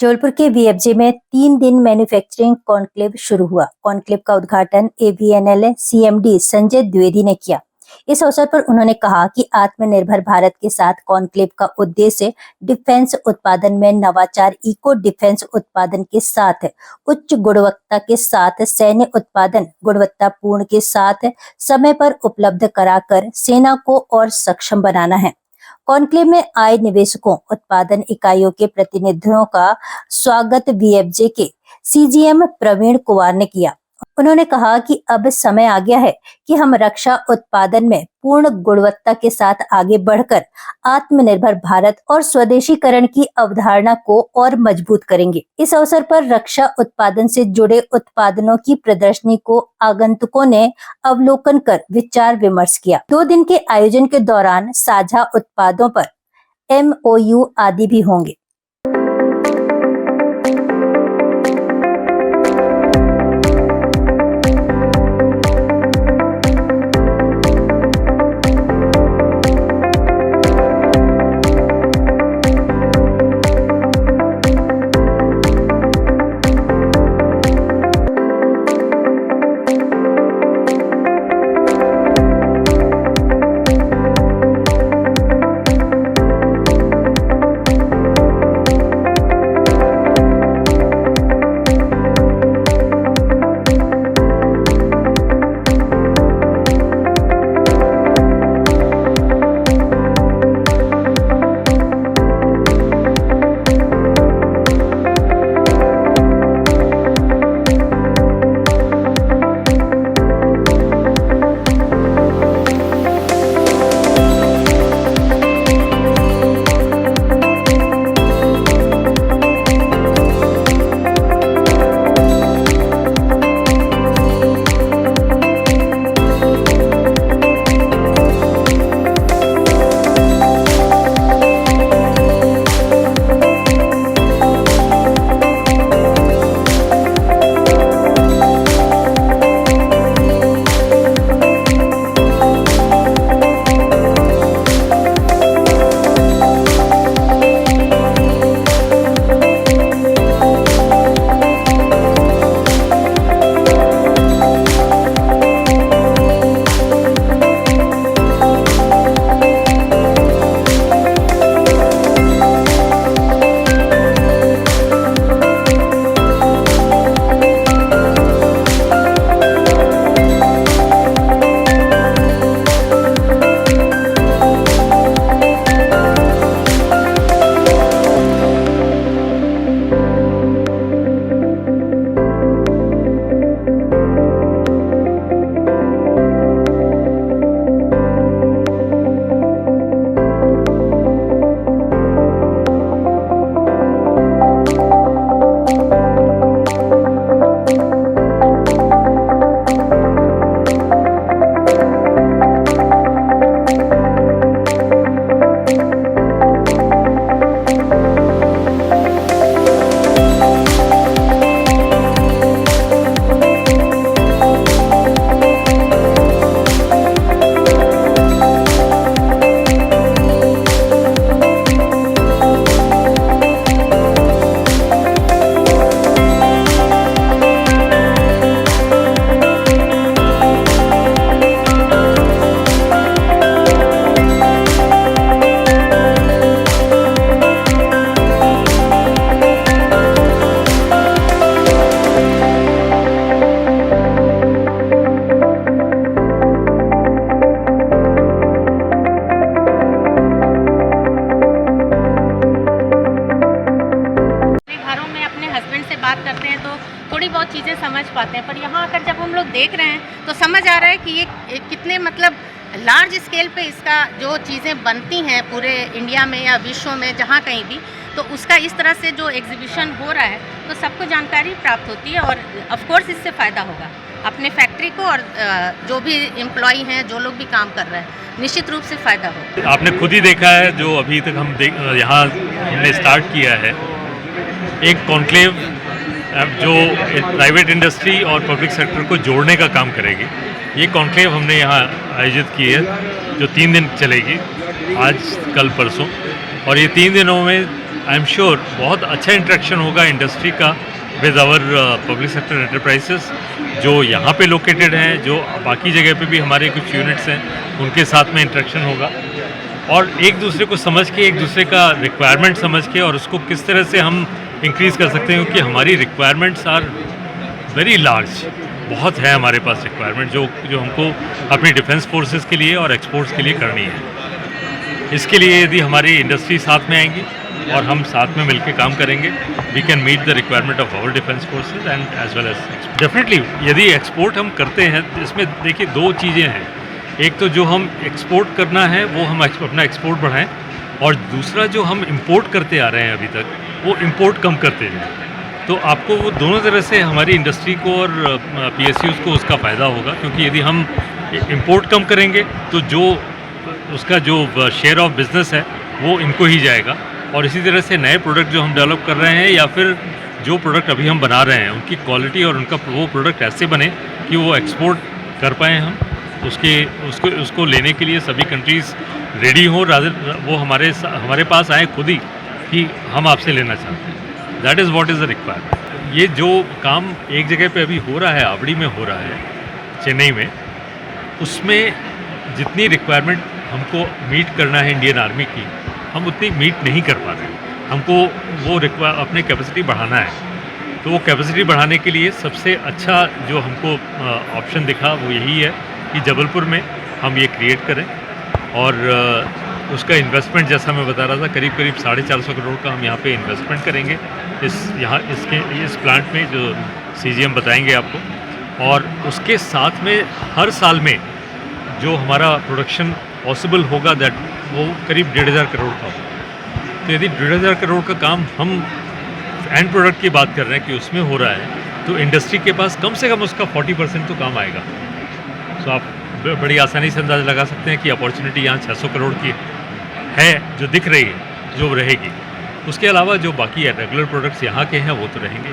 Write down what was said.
जबलपुर के वीएफजे में 3 दिन मैन्युफैक्चरिंग कॉन्क्लेव शुरू हुआ। कॉन्क्लेव का उद्घाटन एवीएनएल सीएमडी संजय द्विवेदी ने किया। इस अवसर पर उन्होंने कहा कि आत्मनिर्भर भारत के साथ कॉन्क्लेव का उद्देश्य डिफेंस उत्पादन में नवाचार, इको डिफेंस उत्पादन के साथ उच्च गुणवत्ता के साथ सैन्य उत्पादन गुणवत्तापूर्ण के साथ समय पर उपलब्ध कराकर सेना को और सक्षम बनाना है। कॉन्क्लेव में आए निवेशकों, उत्पादन इकाइयों के प्रतिनिधियों का स्वागत वीएफजे के सीजीएम प्रवीण कुमार ने किया। उन्होंने कहा कि अब समय आ गया है कि हम रक्षा उत्पादन में पूर्ण गुणवत्ता के साथ आगे बढ़कर आत्मनिर्भर भारत और स्वदेशीकरण की अवधारणा को और मजबूत करेंगे। इस अवसर पर रक्षा उत्पादन से जुड़े उत्पादनों की प्रदर्शनी को आगंतुकों ने अवलोकन कर विचार विमर्श किया। 2 दिन के आयोजन के दौरान साझा उत्पादों पर एमओयू आदि भी होंगे। बात करते हैं तो थोड़ी बहुत चीज़ें समझ पाते हैं, पर यहाँ आकर जब हम लोग देख रहे हैं तो समझ आ रहा है कि ये कितने मतलब लार्ज स्केल पे इसका जो चीज़ें बनती हैं पूरे इंडिया में या विश्व में जहाँ कहीं भी, तो उसका इस तरह से जो एग्जीबिशन हो रहा है तो सबको जानकारी प्राप्त होती है और ऑफ कोर्स इससे फ़ायदा होगा अपने फैक्ट्री को और जो भी एम्प्लॉई हैं, जो लोग भी काम कर रहे हैं, निश्चित रूप से फ़ायदा होगा। आपने खुद ही देखा है जो अभी तक हम यहाँ हमने स्टार्ट किया है एक कॉन्क्लेव जो प्राइवेट इंडस्ट्री और पब्लिक सेक्टर को जोड़ने का काम करेगी। ये कॉन्क्लेव हमने यहाँ आयोजित की है जो 3 दिन चलेगी, आज कल परसों, और ये 3 दिनों में आई एम श्योर बहुत अच्छा इंटरेक्शन होगा इंडस्ट्री का with our public sector enterprises जो यहाँ पे लोकेटेड हैं, जो बाकी जगह पे भी हमारे कुछ यूनिट्स हैं, उनके साथ में इंटरेक्शन होगा और एक दूसरे को समझ के, एक दूसरे का रिक्वायरमेंट समझ के और उसको किस तरह से हम इंक्रीज़ कर सकते हैं, क्योंकि हमारी रिक्वायरमेंट्स आर वेरी लार्ज, बहुत है हमारे पास रिक्वायरमेंट जो हमको अपनी डिफेंस फोर्सेस के लिए और एक्सपोर्ट्स के लिए करनी है। इसके लिए यदि हमारी इंडस्ट्री साथ में आएंगी और हम साथ में मिलकर काम करेंगे, we can meet the requirement of our defence forces and as well as definitely. यदि एक्सपोर्ट हम करते हैं तो इसमें देखिए दो चीज़ें हैं, एक तो जो हम एक्सपोर्ट करना है वो हम अपना एक्सपोर्ट बढ़ाएं और दूसरा जो हम इंपोर्ट करते आ रहे हैं अभी तक वो इंपोर्ट कम करते हैं। तो आपको वो दोनों तरह से हमारी इंडस्ट्री को और PSUs को उसका फ़ायदा होगा, क्योंकि यदि हम इंपोर्ट कम करेंगे तो जो उसका जो शेयर ऑफ बिज़नेस है वो इनको ही जाएगा और इसी तरह से नए प्रोडक्ट जो हम डेवलप कर रहे हैं या फिर जो प्रोडक्ट अभी हम बना रहे हैं उनकी क्वालिटी और उनका वो प्रोडक्ट ऐसे बने कि वो एक्सपोर्ट कर पाएँ हम, उसको लेने के लिए सभी कंट्रीज़ रेडी हो, वो हमारे पास आए खुद ही कि हम आपसे लेना चाहते हैं। That is what is the requirement. ये जो काम एक जगह पे अभी हो रहा है, आवड़ी में हो रहा है, चेन्नई में, उसमें जितनी रिक्वायरमेंट हमको मीट करना है इंडियन आर्मी की, हम उतनी मीट नहीं कर पा रहे हैं। हमको वो अपने कैपेसिटी बढ़ाना है, तो वो कैपेसिटी बढ़ाने के लिए सबसे अच्छा जो हमको ऑप्शन दिखा वो यही है कि जबलपुर में हम ये क्रिएट करें और उसका इन्वेस्टमेंट जैसा मैं बता रहा था करीब 450 करोड़ का हम यहाँ पे इन्वेस्टमेंट करेंगे इस प्लांट में जो CGM बताएंगे आपको, और उसके साथ में हर साल में जो हमारा प्रोडक्शन पॉसिबल होगा दैट वो करीब 1,500 करोड़ का होगा। तो यदि 1,500 करोड़ का काम हम एंड प्रोडक्ट की बात कर रहे हैं कि उसमें हो रहा है, तो इंडस्ट्री के पास कम से कम उसका 40% तो काम आएगा। तो आप बड़ी आसानी से अंदाज़ा लगा सकते हैं कि अपॉर्चुनिटी यहाँ 600 करोड़ की है जो दिख रही है, जो रहेगी। उसके अलावा जो बाकी है रेगुलर प्रोडक्ट्स यहाँ के हैं वो तो रहेंगे।